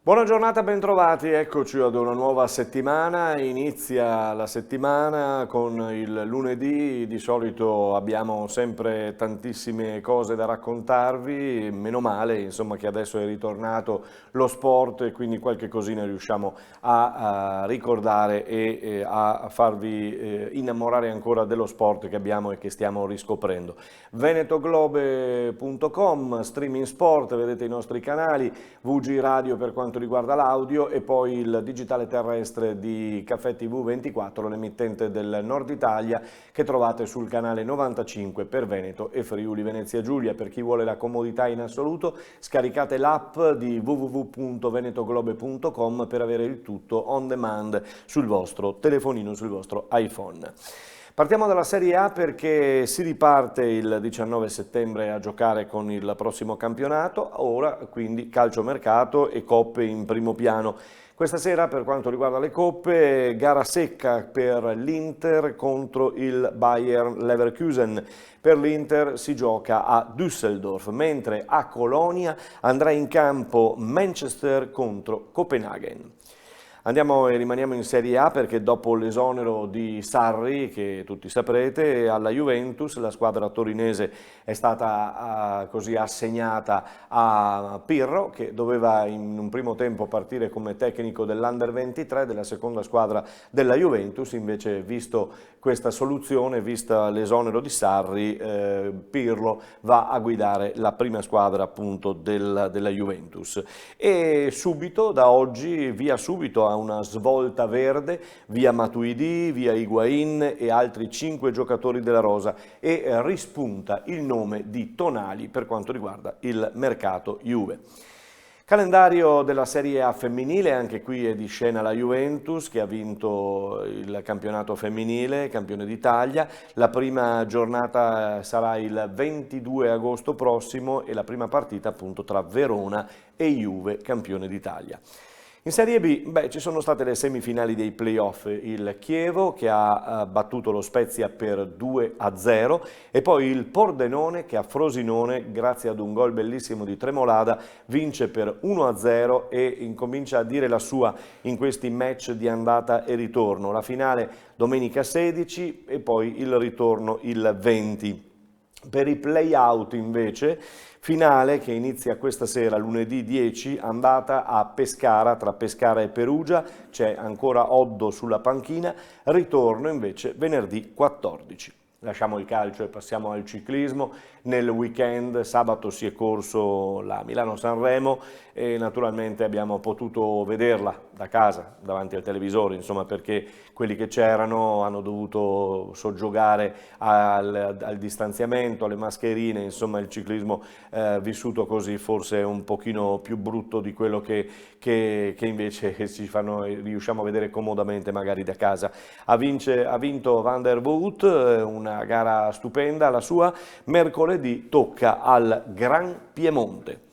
Buona giornata, bentrovati, eccoci ad una nuova settimana, inizia la settimana con il lunedì, di solito abbiamo sempre tantissime cose da raccontarvi, meno male insomma che adesso è ritornato lo sport e quindi qualche cosina riusciamo a ricordare e a farvi innamorare ancora dello sport che abbiamo e che stiamo riscoprendo. venetoglobe.com, streaming sport, vedete i nostri canali, VG Radio per quanto riguarda l'audio e poi il digitale terrestre di Caffè TV 24, l'emittente del Nord Italia che trovate sul canale 95 per Veneto e Friuli Venezia Giulia. Per chi vuole la comodità in assoluto, scaricate l'app di www.venetoglobe.com per avere il tutto on demand sul vostro telefonino, sul vostro iPhone. Partiamo dalla Serie A perché si riparte il 19 settembre a giocare con il prossimo campionato, ora quindi calciomercato e coppe in primo piano. Questa sera per quanto riguarda le coppe, gara secca per l'Inter contro il Bayer Leverkusen. Per l'Inter si gioca a Düsseldorf, mentre a Colonia andrà in campo Manchester contro Copenaghen. Andiamo e rimaniamo in Serie A perché dopo l'esonero di Sarri, che tutti saprete, alla Juventus, la squadra torinese è stata così assegnata a Pirro, che doveva in un primo tempo partire come tecnico dell'Under 23, della seconda squadra della Juventus. Invece, visto questa soluzione, vista l'esonero di Sarri, Pirlo va a guidare la prima squadra appunto della Juventus. E subito, da oggi, via subito a una svolta verde, via Matuidi, via Higuaín e altri 5 giocatori della rosa e rispunta il nome di Tonali per quanto riguarda il mercato Juve. Calendario della Serie A femminile, anche qui è di scena la Juventus che ha vinto il campionato femminile, campione d'Italia. La prima giornata sarà il 22 agosto prossimo e la prima partita appunto tra Verona e Juve, campione d'Italia. In Serie B ci sono state le semifinali dei playoff, il Chievo che ha battuto lo Spezia per 2-0 e poi il Pordenone che a Frosinone, grazie ad un gol bellissimo di Tremolada, vince per 1-0 e incomincia a dire la sua in questi match di andata e ritorno. La finale domenica 16 e poi il ritorno il 20. Per i play-out invece, finale che inizia questa sera, lunedì 10, andata a Pescara, tra Pescara e Perugia, c'è ancora Oddo sulla panchina, ritorno invece venerdì 14. Lasciamo il calcio e passiamo al ciclismo. Nel weekend, sabato si è corso la Milano-Sanremo e naturalmente abbiamo potuto vederla da casa, davanti al televisore, insomma, perché quelli che c'erano hanno dovuto soggiogare al distanziamento, alle mascherine, insomma il ciclismo vissuto così forse è un pochino più brutto di quello che invece riusciamo a vedere comodamente magari da casa. Ha vinto Van der Voort, una gara stupenda la sua. Mercoledì tocca al Gran Piemonte.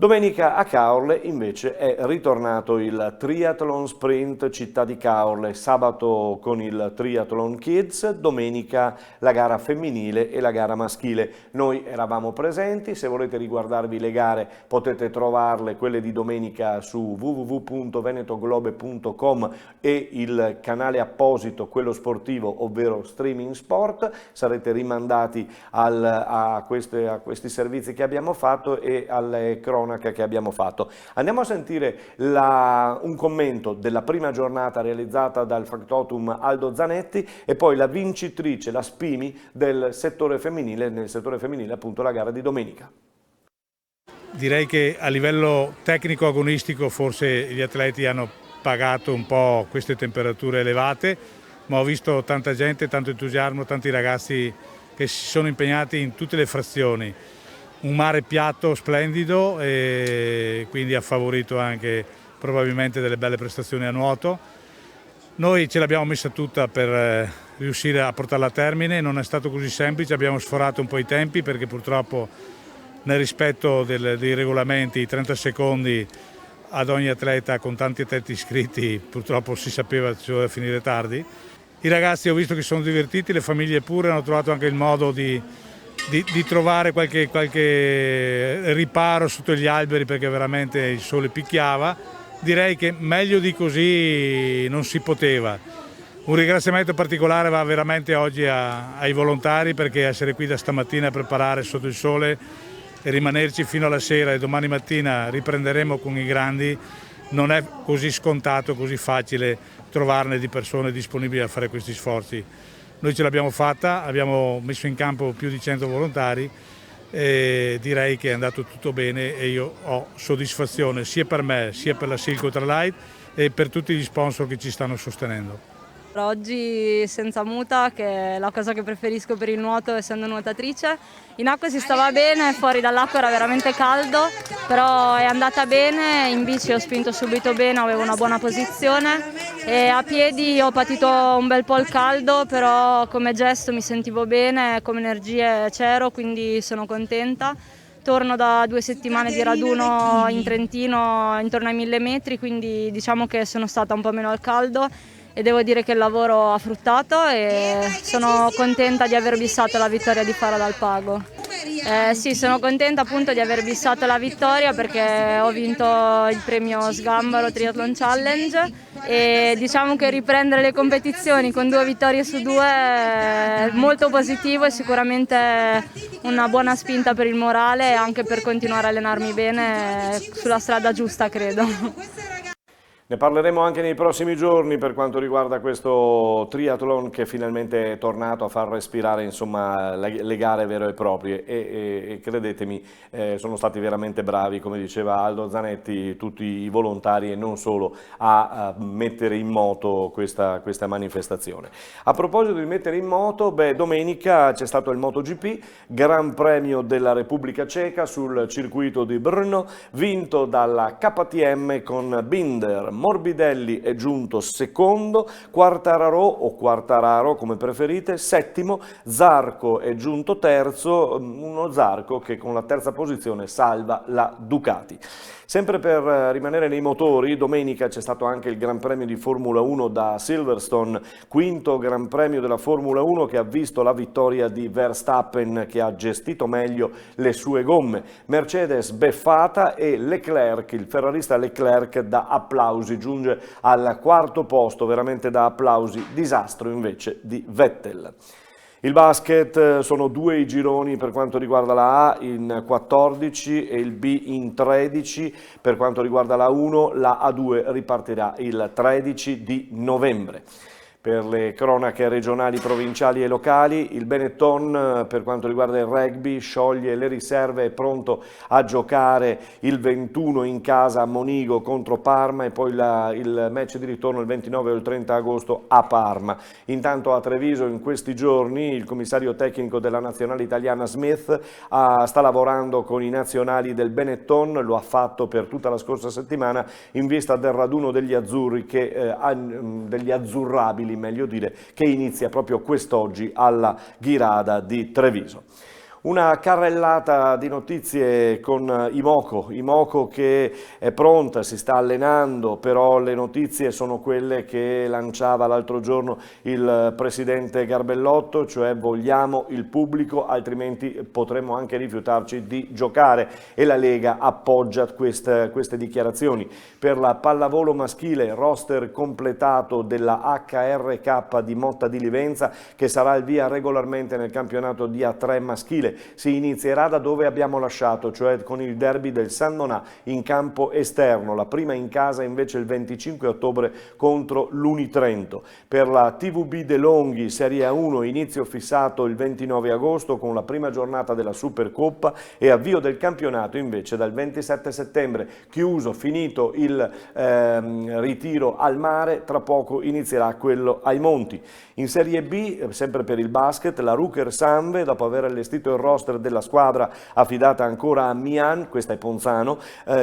Domenica a Caorle invece è ritornato il Triathlon Sprint Città di Caorle, sabato con il Triathlon Kids, domenica la gara femminile e la gara maschile. Noi eravamo presenti, se volete riguardarvi le gare potete trovarle, quelle di domenica, su www.venetoglobe.com e il canale apposito, quello sportivo, ovvero Streaming Sport. Sarete rimandati a questi servizi che abbiamo fatto e alle cronache che abbiamo fatto. Andiamo a sentire un commento della prima giornata realizzata dal factotum Aldo Zanetti e poi la vincitrice, la Spimi del settore femminile, nel settore femminile appunto la gara di domenica. Direi che a livello tecnico agonistico forse gli atleti hanno pagato un po' queste temperature elevate, ma ho visto tanta gente, tanto entusiasmo, tanti ragazzi che si sono impegnati in tutte le frazioni. Un mare piatto splendido e quindi ha favorito anche probabilmente delle belle prestazioni a nuoto. Noi ce l'abbiamo messa tutta per riuscire a portarla a termine, non è stato così semplice, abbiamo sforato un po' i tempi perché purtroppo nel rispetto dei regolamenti 30 secondi ad ogni atleta, con tanti atleti iscritti, purtroppo si sapeva che si doveva finire tardi. I ragazzi ho visto che sono divertiti, le famiglie pure hanno trovato anche il modo di di trovare qualche riparo sotto gli alberi perché veramente il sole picchiava. Direi che meglio di così non si poteva. Un ringraziamento particolare va veramente oggi ai volontari, perché essere qui da stamattina a preparare sotto il sole e rimanerci fino alla sera e domani mattina riprenderemo con i grandi, non è così scontato, così facile trovarne di persone disponibili a fare questi sforzi. Noi ce l'abbiamo fatta, abbiamo messo in campo più di 100 volontari e direi che è andato tutto bene e io ho soddisfazione sia per me sia per la Silk Ultralight e per tutti gli sponsor che ci stanno sostenendo. Oggi senza muta, che è la cosa che preferisco per il nuoto essendo nuotatrice. In acqua si stava bene, fuori dall'acqua era veramente caldo, però è andata bene, in bici ho spinto subito bene, avevo una buona posizione e a piedi ho patito un bel po' il caldo, però come gesto mi sentivo bene, come energie c'ero, quindi sono contenta. Torno da 2 settimane di raduno in Trentino intorno ai 1000 metri, quindi diciamo che sono stata un po' meno al caldo e devo dire che il lavoro ha fruttato e sono contenta di aver bissato la vittoria di Fara dal Pago. Sì, sono contenta appunto di aver bissato la vittoria perché ho vinto il premio Sgambaro Triathlon Challenge e diciamo che riprendere le competizioni con 2 vittorie su 2 è molto positivo e sicuramente una buona spinta per il morale e anche per continuare a allenarmi bene sulla strada giusta, credo. Ne parleremo anche nei prossimi giorni per quanto riguarda questo triathlon che finalmente è tornato a far respirare insomma, le gare vere e proprie e credetemi sono stati veramente bravi, come diceva Aldo Zanetti, tutti i volontari e non solo a mettere in moto questa manifestazione. A proposito di mettere in moto, domenica c'è stato il MotoGP, Gran Premio della Repubblica Ceca sul circuito di Brno, vinto dalla KTM con Binder. Morbidelli è giunto secondo, Quartararo come preferite, settimo, Zarco è giunto terzo, uno Zarco che con la terza posizione salva la Ducati. Sempre per rimanere nei motori, domenica c'è stato anche il Gran Premio di Formula 1 da Silverstone, quinto Gran Premio della Formula 1 che ha visto la vittoria di Verstappen che ha gestito meglio le sue gomme. Mercedes beffata e Leclerc, il ferrarista Leclerc da applausi, giunge al quarto posto, veramente da applausi, disastro invece di Vettel. Il basket sono 2 i gironi per quanto riguarda la A in 14 e il B in 13, per quanto riguarda la 1 la A2 ripartirà il 13 di novembre. Per le cronache regionali, provinciali e locali, il Benetton per quanto riguarda il rugby scioglie le riserve, è pronto a giocare il 21 in casa a Monigo contro Parma e poi il match di ritorno il 29 o il 30 agosto a Parma. Intanto a Treviso in questi giorni il commissario tecnico della nazionale italiana Smith sta lavorando con i nazionali del Benetton, lo ha fatto per tutta la scorsa settimana in vista del raduno degli azzurri, degli azzurrabili meglio dire, che inizia proprio quest'oggi alla Ghirada di Treviso. Una carrellata di notizie con Imoco che è pronta, si sta allenando, però le notizie sono quelle che lanciava l'altro giorno il presidente Garbellotto, cioè vogliamo il pubblico, altrimenti potremmo anche rifiutarci di giocare e la Lega appoggia queste dichiarazioni. Per la pallavolo maschile, roster completato della HRK di Motta di Livenza che sarà il via regolarmente nel campionato di A3 maschile. Si inizierà da dove abbiamo lasciato, cioè con il derby del San Nonà in campo esterno, la prima in casa invece il 25 ottobre contro l'Unitrento. Per la TVB De Longhi Serie A1 inizio fissato il 29 agosto con la prima giornata della Supercoppa e avvio del campionato invece dal 27 settembre, chiuso, finito il ritiro al mare, tra poco inizierà quello ai monti. In Serie B, sempre per il basket, la Ruker Sanve, dopo aver allestito il roster della squadra affidata ancora a Mian, questa è Ponzano,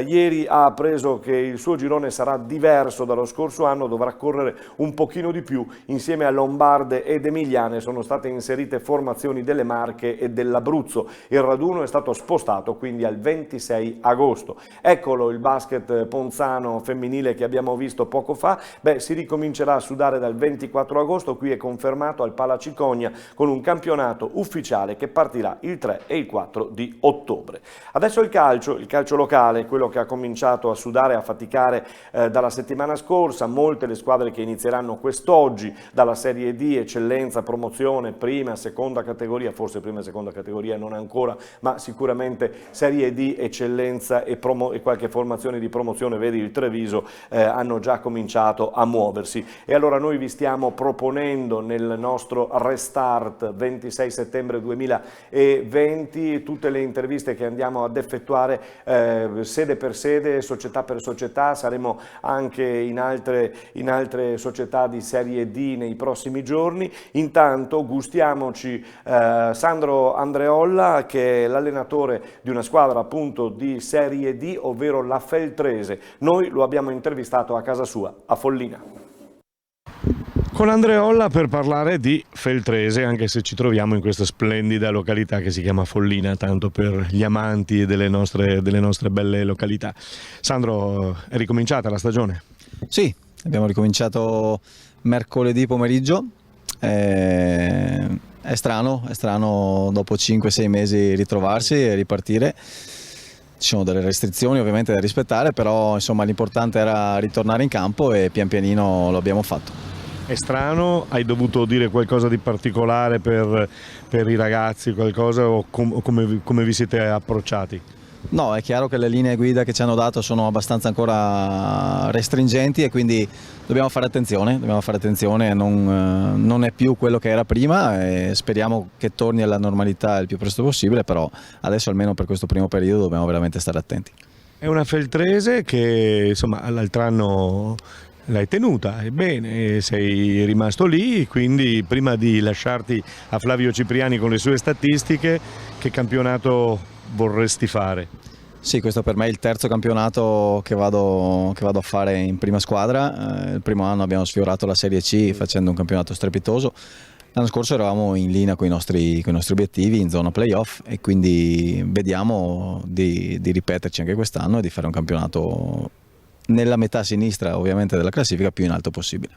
ieri ha appreso che il suo girone sarà diverso dallo scorso anno, dovrà correre un pochino di più, insieme a Lombarde ed Emiliane sono state inserite formazioni delle Marche e dell'Abruzzo, il raduno è stato spostato quindi al 26 agosto. Eccolo il basket ponzano femminile che abbiamo visto poco fa, si ricomincerà a sudare dal 24 agosto, qui è confermato al Palacicogna con un campionato ufficiale che partirà il 3 e il 4 di ottobre. Adesso il calcio locale, quello che ha cominciato a sudare e a faticare dalla settimana scorsa, molte le squadre che inizieranno quest'oggi dalla Serie D, eccellenza, promozione, prima, seconda categoria, forse prima e seconda categoria non ancora, ma sicuramente Serie D, eccellenza e qualche formazione di promozione, vedi il Treviso, hanno già cominciato a muoversi. E allora noi vi stiamo proponendo nel nostro Restart 26 settembre 2020 tutte le interviste che andiamo ad effettuare sede per sede, società per società. Saremo anche in altre società di Serie D nei prossimi giorni. Intanto gustiamoci Sandro Andreolla, che è l'allenatore di una squadra appunto di Serie D, ovvero la Feltrese. Noi lo abbiamo intervistato a casa sua, a Follina. Con Andreolla per parlare di Feltrese, anche se ci troviamo in questa splendida località che si chiama Follina, tanto per gli amanti delle nostre belle località. Sandro, è ricominciata la stagione? Sì, abbiamo ricominciato mercoledì pomeriggio. È strano dopo 5-6 mesi ritrovarsi e ripartire. Ci sono delle restrizioni ovviamente da rispettare, però insomma l'importante era ritornare in campo e pian pianino lo abbiamo fatto. È strano? Hai dovuto dire qualcosa di particolare per i ragazzi, qualcosa, o come vi siete approcciati? No, è chiaro che le linee guida che ci hanno dato sono abbastanza ancora restringenti e quindi dobbiamo fare attenzione, non è più quello che era prima e speriamo che torni alla normalità il più presto possibile, però adesso almeno per questo primo periodo dobbiamo veramente stare attenti. È una Feltrese che insomma l'altro anno l'hai tenuta, ebbene sei rimasto lì, quindi prima di lasciarti a Flavio Cipriani con le sue statistiche, che campionato vorresti fare? Sì, questo per me è il terzo campionato che vado a fare in prima squadra. Il primo anno abbiamo sfiorato la Serie C facendo un campionato strepitoso. L'anno scorso eravamo in linea con i nostri obiettivi in zona playoff e quindi vediamo di ripeterci anche quest'anno e di fare un campionato nella metà sinistra ovviamente della classifica più in alto possibile.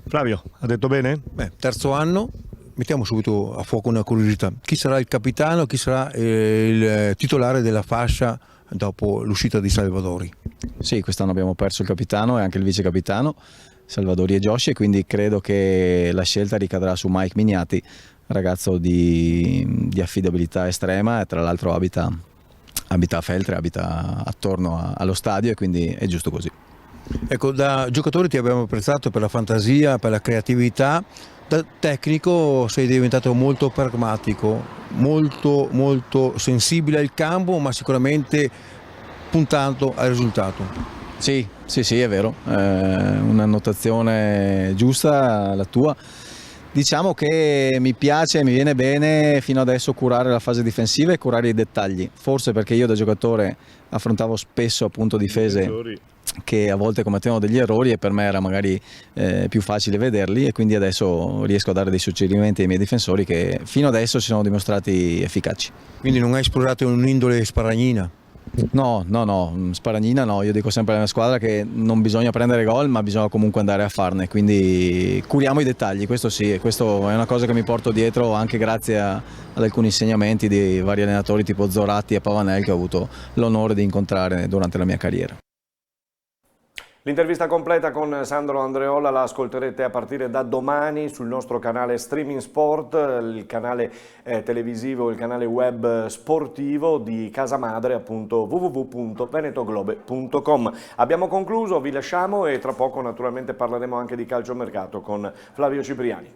Flavio, ha detto bene? Terzo anno, mettiamo subito a fuoco una curiosità. Chi sarà il capitano, chi sarà il titolare della fascia dopo l'uscita di Salvadori? Sì, quest'anno abbiamo perso il capitano e anche il vice capitano, Salvadori e Joshi, e quindi credo che la scelta ricadrà su Mike Mignati, ragazzo di affidabilità estrema e tra l'altro abita a Feltre, abita attorno allo stadio e quindi è giusto così. Ecco, da giocatore ti abbiamo apprezzato per la fantasia, per la creatività, da tecnico sei diventato molto pragmatico, molto sensibile al campo, ma sicuramente puntando al risultato. Sì, è vero, una notazione giusta la tua. Diciamo che mi piace, mi viene bene fino adesso curare la fase difensiva e curare i dettagli, forse perché io da giocatore affrontavo spesso appunto difese che a volte commettevano degli errori e per me era magari più facile vederli, e quindi adesso riesco a dare dei suggerimenti ai miei difensori che fino adesso si sono dimostrati efficaci. Quindi non hai esplorato un'indole sparagnina? No, sparagnina no, io dico sempre alla mia squadra che non bisogna prendere gol ma bisogna comunque andare a farne, quindi curiamo i dettagli, questo sì, e questo è una cosa che mi porto dietro anche grazie ad alcuni insegnamenti di vari allenatori tipo Zoratti e Pavanel che ho avuto l'onore di incontrare durante la mia carriera. L'intervista completa con Sandro Andreolla la ascolterete a partire da domani sul nostro canale Streaming Sport, il canale televisivo, il canale web sportivo di casa madre, appunto www.venetoglobe.com. Abbiamo concluso, vi lasciamo e tra poco naturalmente parleremo anche di calciomercato con Flavio Cipriani.